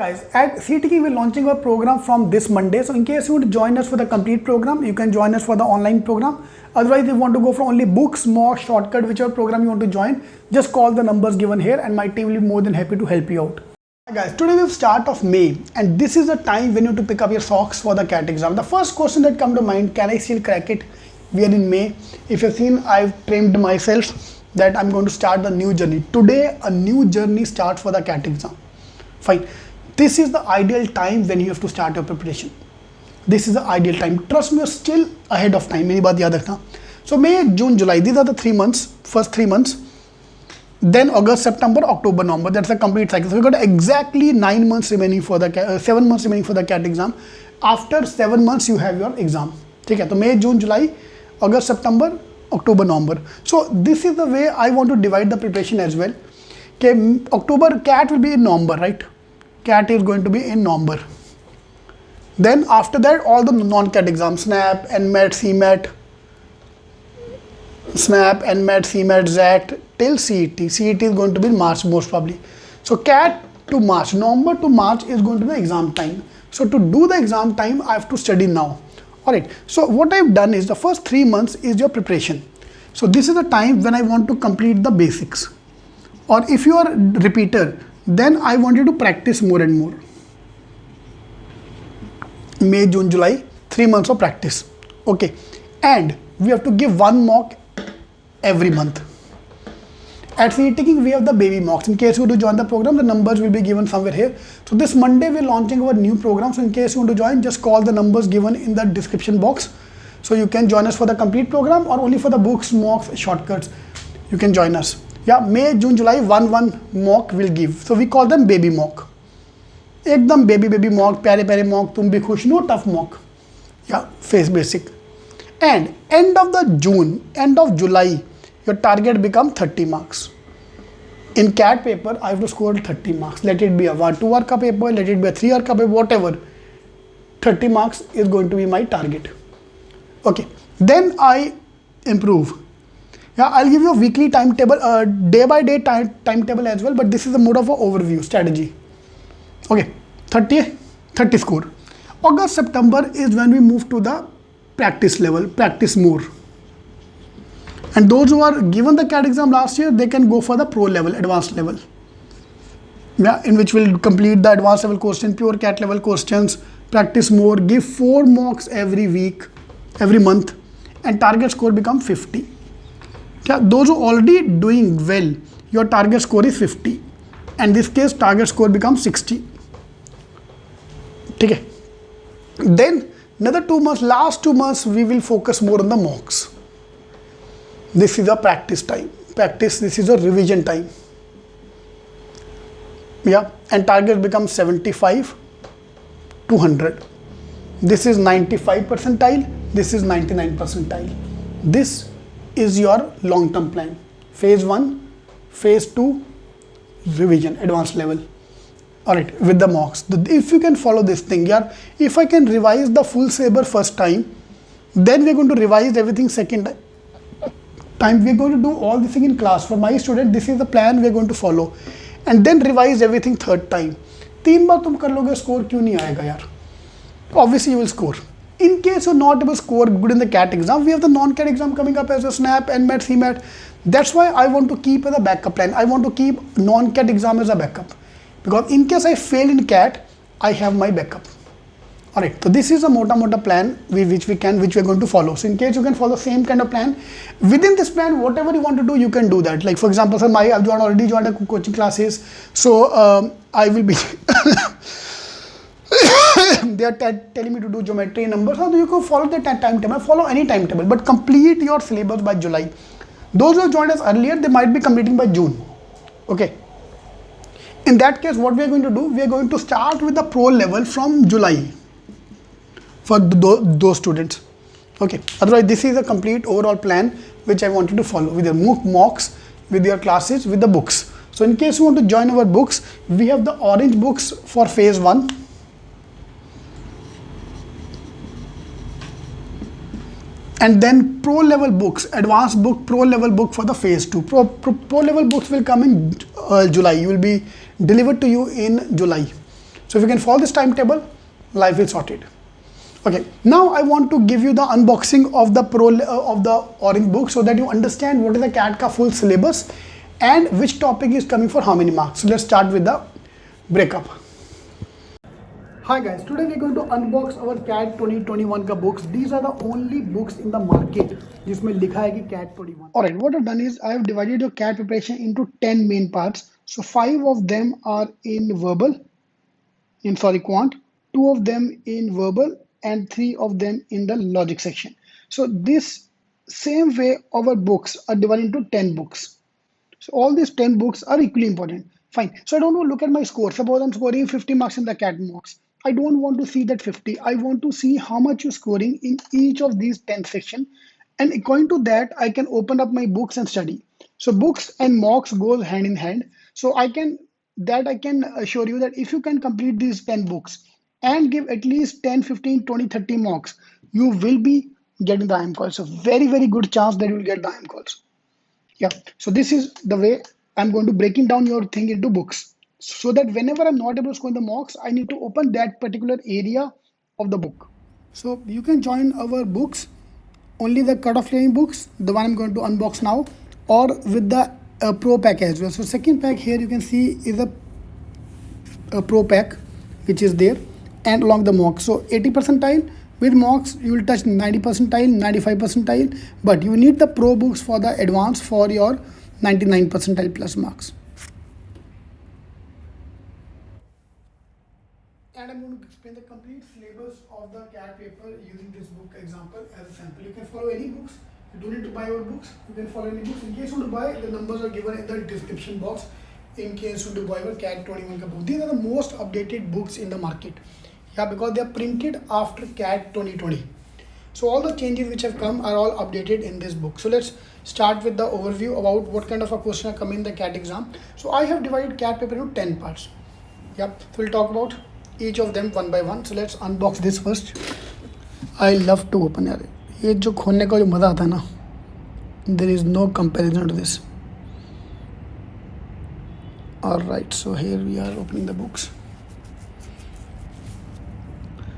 Guys, at CTK we're launching our program from this Monday. So in case you want to join us for the complete program, you can join us for the online program. Otherwise, if you want to go for only books, mock, shortcut, whichever program you want to join, just call the numbers given here and my team will be more than happy to help you out. Hi guys, today we have start of May and this is the time when you have to pick up your socks for the CAT exam. The first question that come to mind, can I still crack it? We are in May. If you've seen, I've trained myself that I'm going to start the new journey. Today, a new journey starts for the CAT exam. Fine. This is the ideal time when you have to start your preparation. This is the ideal time. Trust me, you're still ahead of time. मेरी बात याद रखना. So May, June, July. These are the 3 months. First 3 months. Then August, September, October, November. That's a complete cycle. So we got exactly 9 months remaining for the 7 months remaining for the CAT exam. After 7 months, you have your exam. ठीक है. तो May, June, July, August, September, October, November. So this is the way I want to divide the preparation as well. Okay, October CAT will be in November, right? CAT is going to be in November. Then after that, all the non-CAT exams, SNAP, NMAT, CMAT, SNAP, NMAT, CMAT, ZACT, till CET. CET is going to be in March most probably. So CAT to March, November to March is going to be exam time. So to do the exam time, I have to study now. Alright, so what I've done is the first 3 months is your preparation. So this is the time when I want to complete the basics. Or if you are a repeater, then I want you to practice more and more. May, June, July, 3 months of practice. Okay, and we have to give one mock every month. At CETking, we have the baby mocks. In case you want to join the program, the numbers will be given somewhere here. So this Monday, we're launching our new program. So in case you want to join, just call the numbers given in the description box. So you can join us for the complete program or only for the books, mocks, shortcuts. You can join us. Yeah, May, June, July, one mock will give. So we call them baby mock. Ekdam baby mock, pyare mock, tum bhi khush, no tough mock. Yeah, face basic. And end of the June, end of July, your target become 30 marks. In CAT paper, I have to score 30 marks. Let it be a 2 hour ka paper, let it be a 3 hour ka paper, whatever. 30 marks is going to be my target. Okay, then I improve. Yeah, I'll give you a weekly timetable, day by day timetable as well, but this is a more of an overview strategy. Okay, 30 score. August, September is when we move to the practice level, practice more. And those who are given the CAT exam last year, they can go for the pro level, advanced level. Yeah, in which we'll complete the advanced level question, pure CAT level questions, practice more, give 4 mocks every week, every month, and target score become 50. Yeah, those who are already doing well, your target score is 50. And in this case, target score becomes 60. Okay. Then another 2 months, last 2 months, we will focus more on the mocks. This is a practice time. Practice, this is a revision time. Yeah, and target becomes 75 to 100. This is 95 percentile. This is 99 percentile. This is your long-term plan. Phase 1, phase 2, revision, advanced level. Alright, with the mocks. If you can follow this thing, yeah, if I can revise the full syllabus first time, then we're going to revise everything second time. We're going to do all this thing in class. For my student, this is the plan we're going to follow. And then revise everything third time. 3 बार तुम कर लोगे, score क्यों नहीं आएगा यार? Obviously you will score. In case you're not able to score good in the CAT exam, we have the non-CAT exam coming up as a SNAP, NMAT, CMAT. That's why I want to keep as a backup plan. I want to keep non-CAT exam as a backup. Because in case I fail in CAT, I have my backup. Alright, so this is a mota plan which we're going to follow. So in case you can follow the same kind of plan, within this plan, whatever you want to do, you can do that. Like for example, sir, I've already joined a coaching classes. So I will be... they are telling me to do geometry numbers. So you can follow the timetable, follow any timetable, but complete your syllabus by July. Those who joined us earlier, they might be completing by June. Okay. In that case, what we are going to do, we are going to start with the pro level from July for those students. Okay. Otherwise, this is a complete overall plan which I want you to follow with your mocks, with your classes, with the books. So in case you want to join our books, we have the orange books for phase 1. And then pro level books, advanced book, pro level book for the phase 2. Pro level books will come in July. You will be delivered to you in July. So if you can follow this timetable, life is sorted. Okay, now I want to give you the unboxing of the orange book so that you understand what is the CAT ka full syllabus and which topic is coming for how many marks. So let's start with the breakup. Hi guys, today we're going to unbox our CAT 2021 का books. These are the only books in the market जिसमें लिखा है कि CAT 21. Alright, what I've done is I have divided your CAT preparation into 10 main parts. So 5 of them are in quant, 2 of them in verbal, and 3 of them in the logic section. So this same way our books are divided into 10 books. So all these 10 books are equally important. Fine. So I don't want to look at my score. Suppose I'm scoring 50 marks in the CAT mocks. I don't want to see that 50. I want to see how much you're scoring in each of these 10 sections. And according to that, I can open up my books and study. So books and mocks go hand in hand. So I can assure you that if you can complete these 10 books and give at least 10, 15, 20, 30 mocks, you will be getting the IIM calls. So very, very good chance that you will get the IIM calls. Yeah, so this is the way I'm going to breaking down your thing into books so that whenever I'm not able to score in the mocks, I need to open that particular area of the book. So you can join our books, only the cutoff learning books, the one I'm going to unbox now, or with the pro pack as well. So second pack here you can see is a pro pack which is there and along the mock. So 80 percentile. With mocks, you will touch 90 percentile, 95 percentile, but you need the pro books for the advanced for your 99 percentile plus marks. And I'm going to explain the complete syllabus of the CAT paper using this book example as a sample. You can follow any books. You don't need to buy our books. You can follow any books. In case you want to buy, the numbers are given in the description box. In case you want to buy our CAT 21 book. These are the most updated books in the market. Yeah, because they are printed after CAT 2020. So all the changes which have come are all updated in this book. So let's start with the overview about what kind of a question are coming in the CAT exam. So I have divided CAT paper into 10 parts. Yeah, so we'll talk about each of them one by one. So let's unbox this first. I love to open it. ये जो खोलने का जो मज़ा आता है ना, there is no comparison to this. Alright, so here we are opening the books.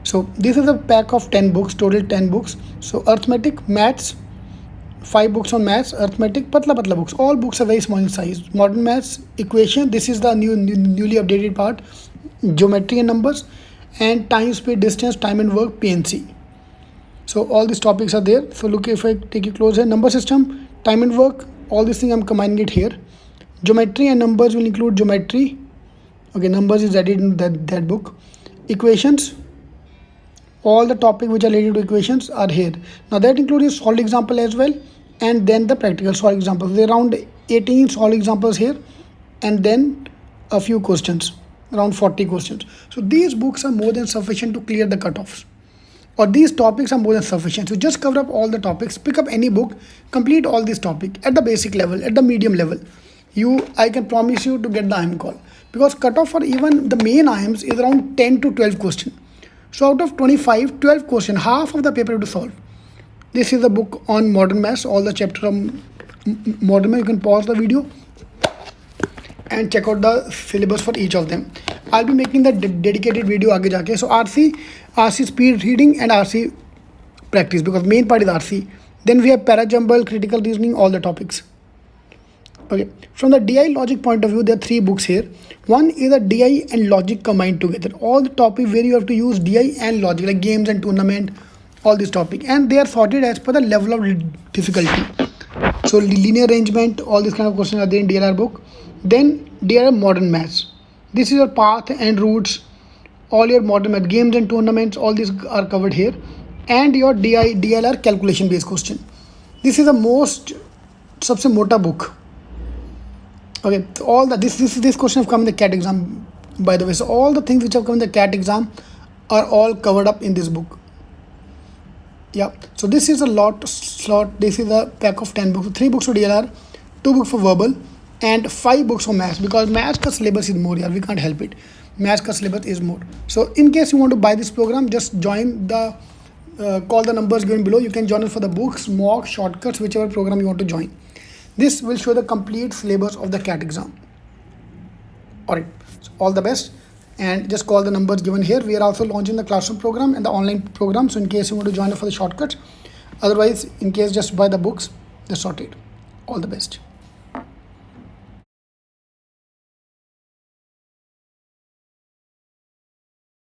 So this is a pack of 10 books, total 10 books. So arithmetic, maths, 5 books on maths, arithmetic, patla books. All books are very small in size. Modern maths, equation, this is the newly updated part. Geometry and numbers, and time, speed, distance, time and work, PNC. So all these topics are there. So look, if I take you closer, number system, time and work, all these things I'm combining it here. Geometry and numbers will include geometry. Okay, numbers is added in that book. Equations, all the topics which are related to equations are here. Now that includes solved example as well, and then the practical solved examples. There are around 18 solved examples here, and then a few questions, around 40 questions. So these books are more than sufficient to clear the cutoffs, or these topics are more than sufficient. So just cover up all the topics, pick up any book, complete all these topics at the basic level, at the medium level. I can promise you to get the IIM call, because cutoff for even the main IIMs is around 10 to 12 questions. So out of 25, 12 questions, half of the paper you have to solve. This is the book on modern maths, all the chapter on modern maths. You can pause the video and check out the syllabus for each of them. I'll be making the dedicated video आगे जाके. So RC speed reading and RC practice, because main part is RC. Then we have parajumble, critical reasoning, all the topics. Okay, from the DI logic point of view, there are 3 books here. One is a DI and logic combined together. All the topics where you have to use DI and logic, like games and tournament, all these topics, and they are sorted as per the level of difficulty. So linear arrangement, all these kind of questions are there in DLR book. Then DLR modern maths. This is your path and routes, all your modern math, games and tournaments, all these are covered here. And your DLR calculation based question. This is the most सबसे मोटा book. Okay, so all that this question have come in the CAT exam, by the way. So all the things which have come in the CAT exam are all covered up in this book. Yeah, so this is a this is a pack of 10 books, 3 books for DLR, 2 books for verbal, and 5 books for maths, because maths ka syllabus is more. Yeah, we can't help it. Maths ka syllabus is more. So in case you want to buy this program, just join the call the numbers given below. You can join it for the books, mock, shortcuts, whichever program you want to join. This will show the complete syllabus of the CAT exam. Alright, so all the best, and just call the numbers given here. We are also launching the classroom program and the online program, so in case you want to join it for the shortcuts, otherwise in case just buy the books, just sorted. All the best.